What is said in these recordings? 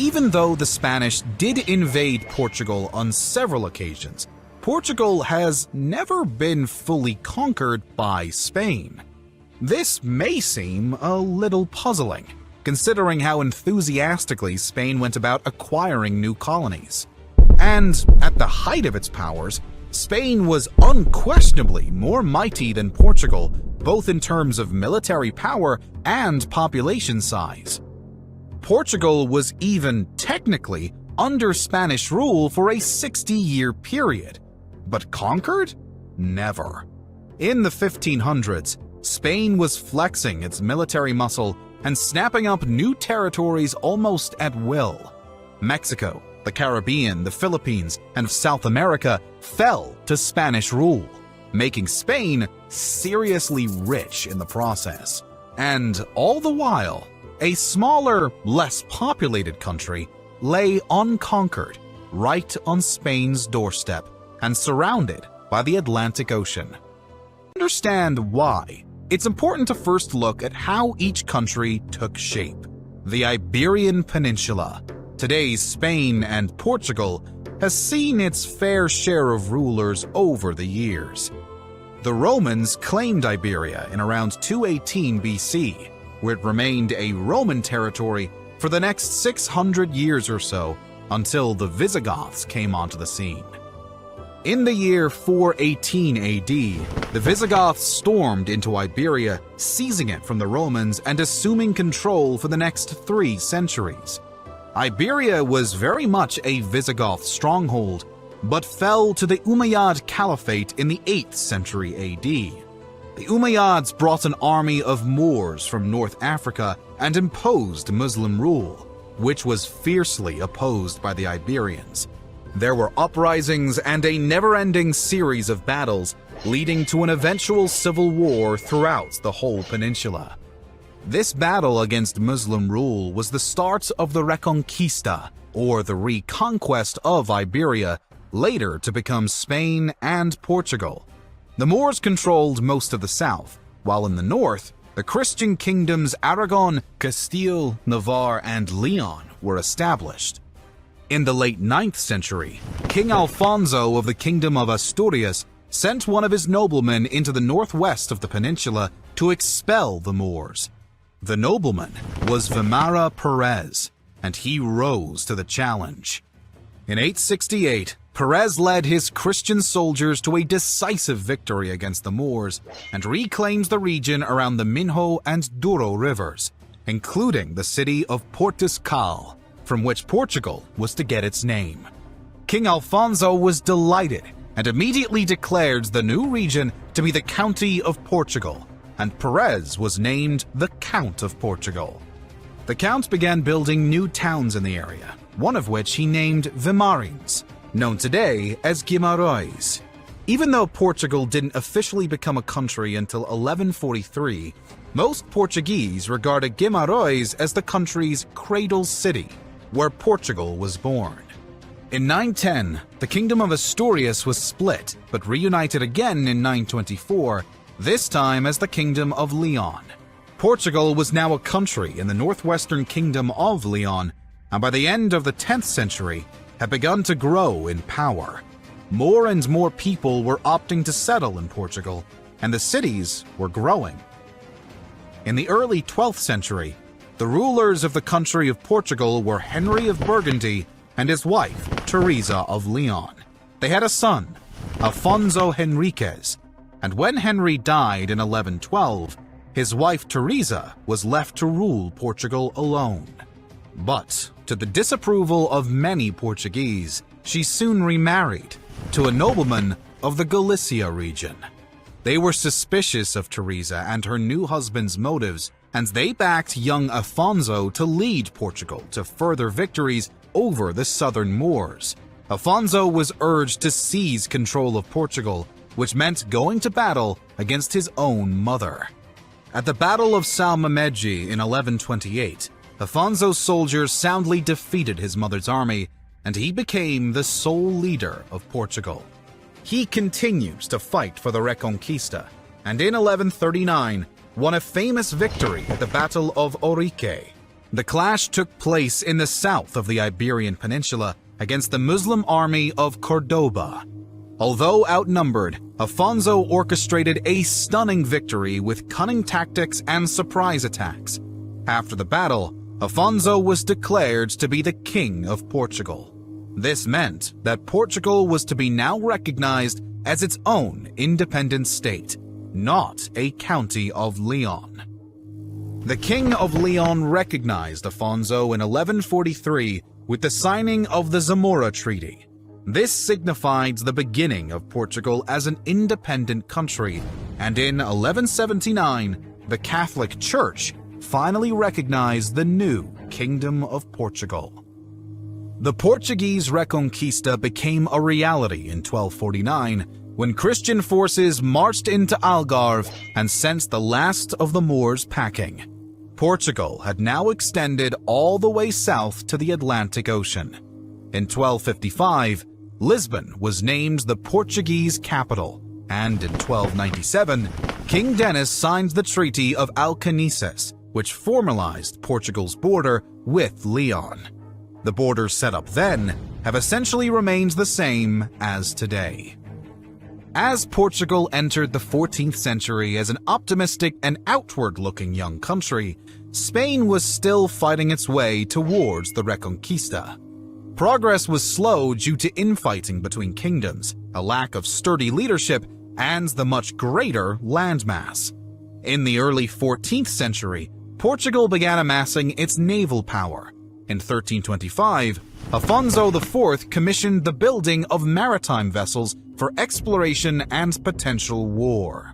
Even though the Spanish did invade Portugal on several occasions, Portugal has never been fully conquered by Spain. This may seem a little puzzling, considering how enthusiastically Spain went about acquiring new colonies. And at the height of its powers, Spain was unquestionably more mighty than Portugal, both in terms of military power and population size. Portugal was even technically under Spanish rule for a 60-year period, but conquered? Never. In the 1500s, Spain was flexing its military muscle and snapping up new territories almost at will. Mexico, the Caribbean, the Philippines, and South America fell to Spanish rule, making Spain seriously rich in the process. And all the while, a smaller, less populated country lay unconquered right on Spain's doorstep and surrounded by the Atlantic Ocean. To understand why, it's important to first look at how each country took shape. The Iberian Peninsula, today's Spain and Portugal, has seen its fair share of rulers over the years. The Romans claimed Iberia in around 218 BC, where it remained a Roman territory for the next 600 years or so until the Visigoths came onto the scene. In the year 418 AD, the Visigoths stormed into Iberia, seizing it from the Romans and assuming control for the next 3 centuries. Iberia was very much a Visigoth stronghold, but fell to the Umayyad Caliphate in the 8th century AD. The Umayyads brought an army of Moors from North Africa and imposed Muslim rule, which was fiercely opposed by the Iberians. There were uprisings and a never-ending series of battles, leading to an eventual civil war throughout the whole peninsula. This battle against Muslim rule was the start of the Reconquista, or the reconquest of Iberia, later to become Spain and Portugal. The Moors controlled most of the south, while in the north, the Christian kingdoms Aragon, Castile, Navarre, and Leon were established. In the late 9th century, King Alfonso of the Kingdom of Asturias sent one of his noblemen into the northwest of the peninsula to expel the Moors. The nobleman was Vimara Perez, and he rose to the challenge. In 868, Perez led his Christian soldiers to a decisive victory against the Moors and reclaims the region around the Minho and Douro rivers, including the city of Portugal, from which Portugal was to get its name. King Alfonso was delighted and immediately declared the new region to be the County of Portugal, and Perez was named the Count of Portugal. The Count began building new towns in the area, one of which he named Vimarins, known today as Guimarães. Even though Portugal didn't officially become a country until 1143, most Portuguese regarded Guimarães as the country's cradle city, where Portugal was born. In 910, the Kingdom of Asturias was split, but reunited again in 924, this time as the Kingdom of Leon. Portugal was now a country in the northwestern Kingdom of Leon, and by the end of the 10th century, had begun to grow in power. More and more people were opting to settle in Portugal, and the cities were growing. In the early 12th century, the rulers of the country of Portugal were Henry of Burgundy and his wife, Teresa of Leon. They had a son, Afonso Henriques, and when Henry died in 1112, his wife Teresa was left to rule Portugal alone. But, to the disapproval of many Portuguese, she soon remarried to a nobleman of the Galicia region. They were suspicious of Teresa and her new husband's motives, and they backed young Afonso to lead Portugal to further victories over the southern Moors. Afonso was urged to seize control of Portugal, which meant going to battle against his own mother. At the Battle of Salmameji in 1128, Afonso's soldiers soundly defeated his mother's army, and he became the sole leader of Portugal. He continues to fight for the Reconquista, and in 1139 won a famous victory at the Battle of Orique. The clash took place in the south of the Iberian Peninsula against the Muslim army of Cordoba. Although outnumbered, Afonso orchestrated a stunning victory with cunning tactics and surprise attacks. After the battle, Afonso was declared to be the King of Portugal. This meant that Portugal was to be now recognized as its own independent state, not a county of Leon. The King of Leon recognized Afonso in 1143 with the signing of the Zamora Treaty. This signified the beginning of Portugal as an independent country, and in 1179, the Catholic Church finally recognized the new Kingdom of Portugal. The Portuguese Reconquista became a reality in 1249 when Christian forces marched into Algarve and sent the last of the Moors packing. Portugal had now extended all the way south to the Atlantic Ocean. In 1255, Lisbon was named the Portuguese capital, and in 1297, King Denis signed the Treaty of Alcanisas, which formalized Portugal's border with Leon. The borders set up then have essentially remained the same as today. As Portugal entered the 14th century as an optimistic and outward-looking young country, Spain was still fighting its way towards the Reconquista. Progress was slow due to infighting between kingdoms, a lack of sturdy leadership, and the much greater landmass. In the early 14th century, Portugal began amassing its naval power. In 1325, Afonso IV commissioned the building of maritime vessels for exploration and potential war.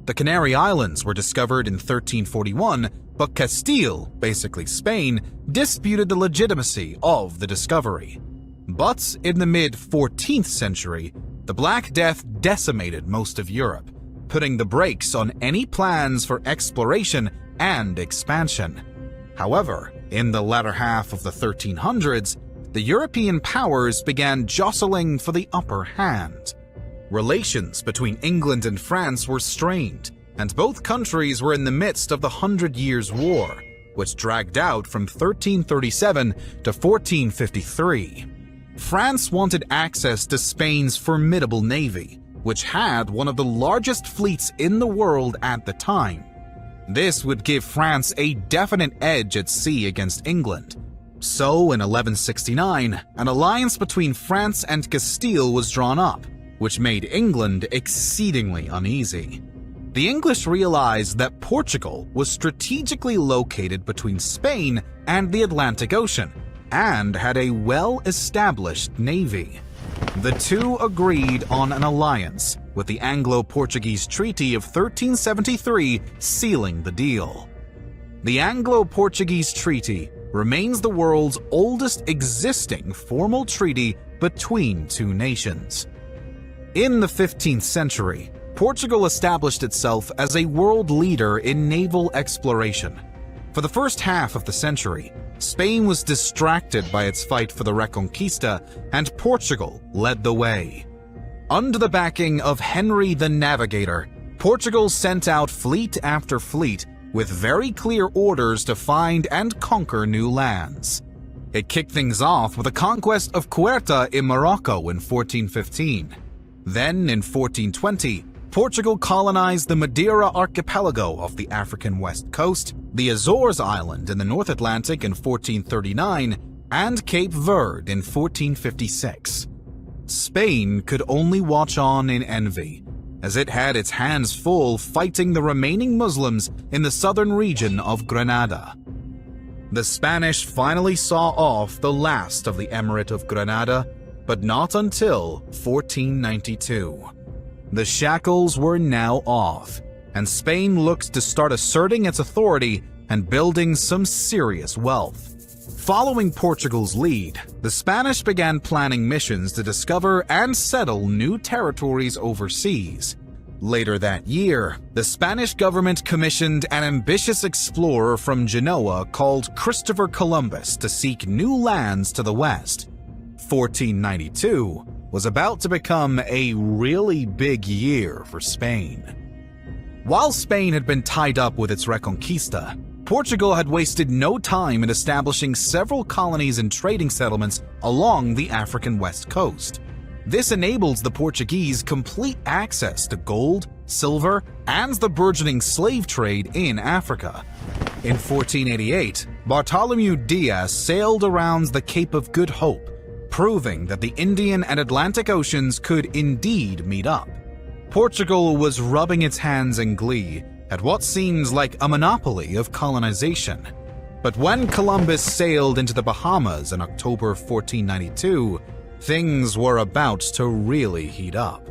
The Canary Islands were discovered in 1341, but Castile, basically Spain, disputed the legitimacy of the discovery. But in the mid-14th century, the Black Death decimated most of Europe, putting the brakes on any plans for exploration and expansion. However, in the latter half of the 1300s, the European powers began jostling for the upper hand. Relations between England and France were strained, and both countries were in the midst of the 100 Years' War, which dragged out from 1337 to 1453. France wanted access to Spain's formidable navy, which had one of the largest fleets in the world at the time. This would give France a definite edge at sea against England. So, in 1169, an alliance between France and Castile was drawn up, which made England exceedingly uneasy. The English realized that Portugal was strategically located between Spain and the Atlantic Ocean, and had a well-established navy. The two agreed on an alliance, with the Anglo-Portuguese Treaty of 1373 sealing the deal. The Anglo-Portuguese Treaty remains the world's oldest existing formal treaty between two nations. In the 15th century, Portugal established itself as a world leader in naval exploration. For the first half of the century, Spain was distracted by its fight for the Reconquista, and Portugal led the way. Under the backing of Henry the Navigator, Portugal sent out fleet after fleet with very clear orders to find and conquer new lands. It kicked things off with the conquest of Ceuta in Morocco in 1415. Then, in 1420, Portugal colonized the Madeira archipelago off the African west coast, the Azores Island in the North Atlantic in 1439, and Cape Verde in 1456. Spain could only watch on in envy, as it had its hands full fighting the remaining Muslims in the southern region of Granada. The Spanish finally saw off the last of the Emirate of Granada, but not until 1492. The shackles were now off, and Spain looked to start asserting its authority and building some serious wealth. Following Portugal's lead, the Spanish began planning missions to discover and settle new territories overseas. Later that year, the Spanish government commissioned an ambitious explorer from Genoa called Christopher Columbus to seek new lands to the west. 1492 was about to become a really big year for Spain. While Spain had been tied up with its Reconquista, Portugal had wasted no time in establishing several colonies and trading settlements along the African west coast. This enables the Portuguese complete access to gold, silver, and the burgeoning slave trade in Africa. In 1488, Bartholomew Diaz sailed around the Cape of Good Hope, proving that the Indian and Atlantic Oceans could indeed meet up. Portugal was rubbing its hands in glee at what seems like a monopoly of colonization. But when Columbus sailed into the Bahamas in October 1492, things were about to really heat up.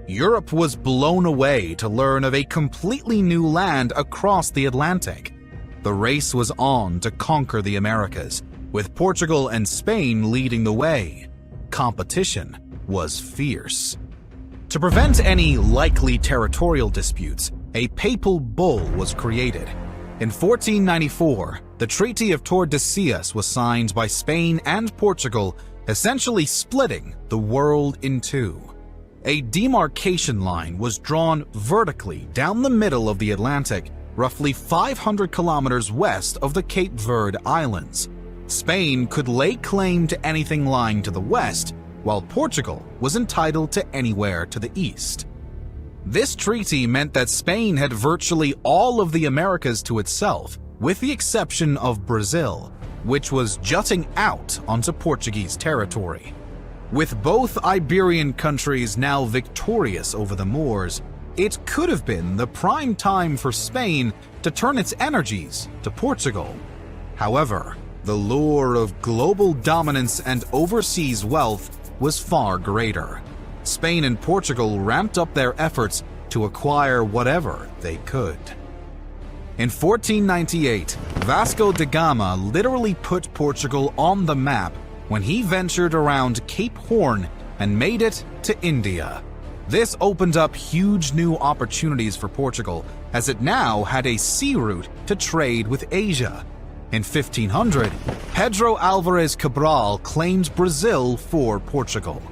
Europe was blown away to learn of a completely new land across the Atlantic. The race was on to conquer the Americas, with Portugal and Spain leading the way. Competition was fierce. To prevent any likely territorial disputes, a papal bull was created. In 1494, the Treaty of Tordesillas was signed by Spain and Portugal, essentially splitting the world in two. A demarcation line was drawn vertically down the middle of the Atlantic, roughly 500 kilometers west of the Cape Verde Islands. Spain could lay claim to anything lying to the west, while Portugal was entitled to anywhere to the east. This treaty meant that Spain had virtually all of the Americas to itself, with the exception of Brazil, which was jutting out onto Portuguese territory. With both Iberian countries now victorious over the Moors, it could have been the prime time for Spain to turn its energies to Portugal. However, the lure of global dominance and overseas wealth was far greater. Spain and Portugal ramped up their efforts to acquire whatever they could. In 1498, Vasco da Gama literally put Portugal on the map when he ventured around Cape Horn and made it to India. This opened up huge new opportunities for Portugal, as it now had a sea route to trade with Asia. In 1500, Pedro Álvares Cabral claimed Brazil for Portugal.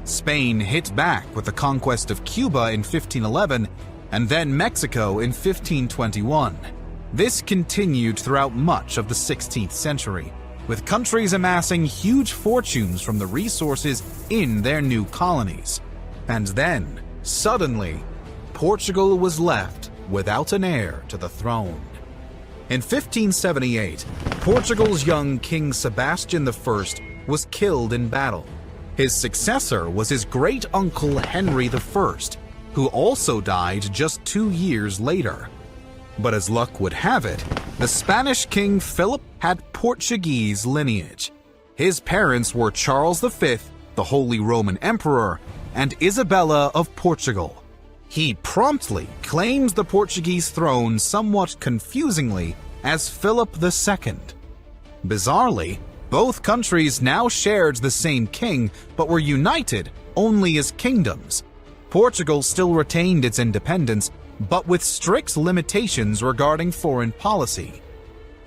Spain hit back with the conquest of Cuba in 1511 and then Mexico in 1521. This continued throughout much of the 16th century, with countries amassing huge fortunes from the resources in their new colonies. And then, suddenly, Portugal was left without an heir to the throne. In 1578, Portugal's young King Sebastian I was killed in battle. His successor was his great-uncle Henry I, who also died just 2 years later. But as luck would have it, the Spanish King Philip had Portuguese lineage. His parents were Charles V, the Holy Roman Emperor, and Isabella of Portugal. He promptly claimed the Portuguese throne somewhat confusingly as Philip II. Bizarrely, both countries now shared the same king but were united only as kingdoms. Portugal still retained its independence, but with strict limitations regarding foreign policy.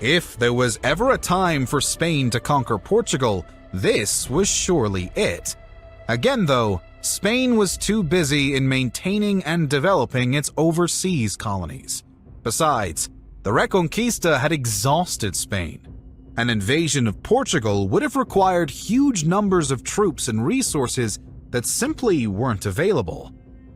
If there was ever a time for Spain to conquer Portugal, this was surely it. Again though, Spain was too busy in maintaining and developing its overseas colonies. Besides, the Reconquista had exhausted Spain. An invasion of Portugal would have required huge numbers of troops and resources that simply weren't available.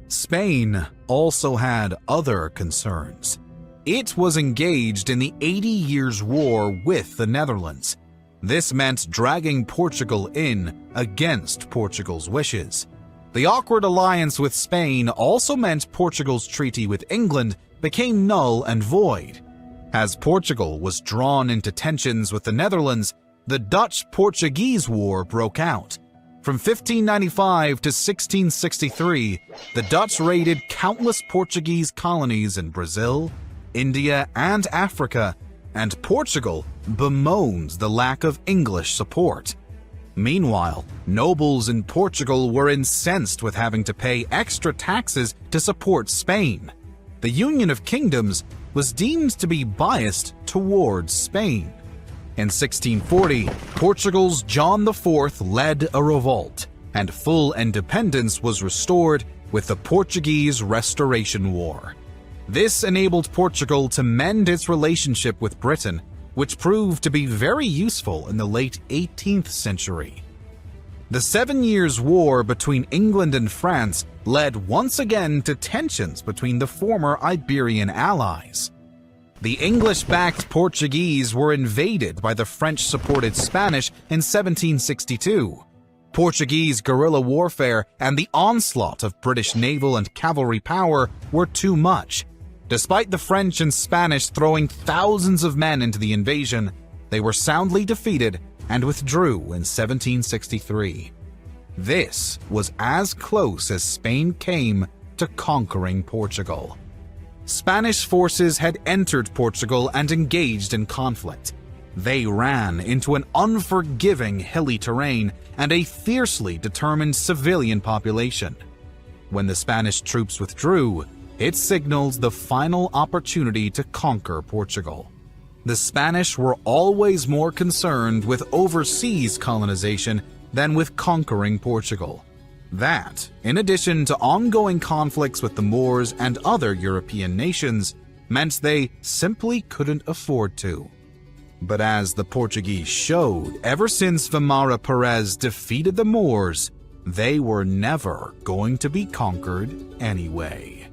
Spain also had other concerns. It was engaged in the 80 Years' War with the Netherlands. This meant dragging Portugal in against Portugal's wishes. The awkward alliance with Spain also meant Portugal's treaty with England became null and void. As Portugal was drawn into tensions with the Netherlands, the Dutch-Portuguese War broke out. From 1595 to 1663, the Dutch raided countless Portuguese colonies in Brazil, India, and Africa, and Portugal bemoaned the lack of English support. Meanwhile, nobles in Portugal were incensed with having to pay extra taxes to support Spain. The Union of Kingdoms was deemed to be biased towards Spain. In 1640, Portugal's John IV led a revolt, and full independence was restored with the Portuguese Restoration War. This enabled Portugal to mend its relationship with Britain, which proved to be very useful in the late 18th century. The 7 Years' War between England and France led once again to tensions between the former Iberian allies. The English-backed Portuguese were invaded by the French-supported Spanish in 1762. Portuguese guerrilla warfare and the onslaught of British naval and cavalry power were too much. Despite the French and Spanish throwing thousands of men into the invasion, they were soundly defeated and withdrew in 1763. This was as close as Spain came to conquering Portugal. Spanish forces had entered Portugal and engaged in conflict. They ran into an unforgiving hilly terrain and a fiercely determined civilian population. When the Spanish troops withdrew, it signaled the final opportunity to conquer Portugal. The Spanish were always more concerned with overseas colonization than with conquering Portugal. That, in addition to ongoing conflicts with the Moors and other European nations, meant they simply couldn't afford to. But as the Portuguese showed ever since Vimara Perez defeated the Moors, they were never going to be conquered anyway.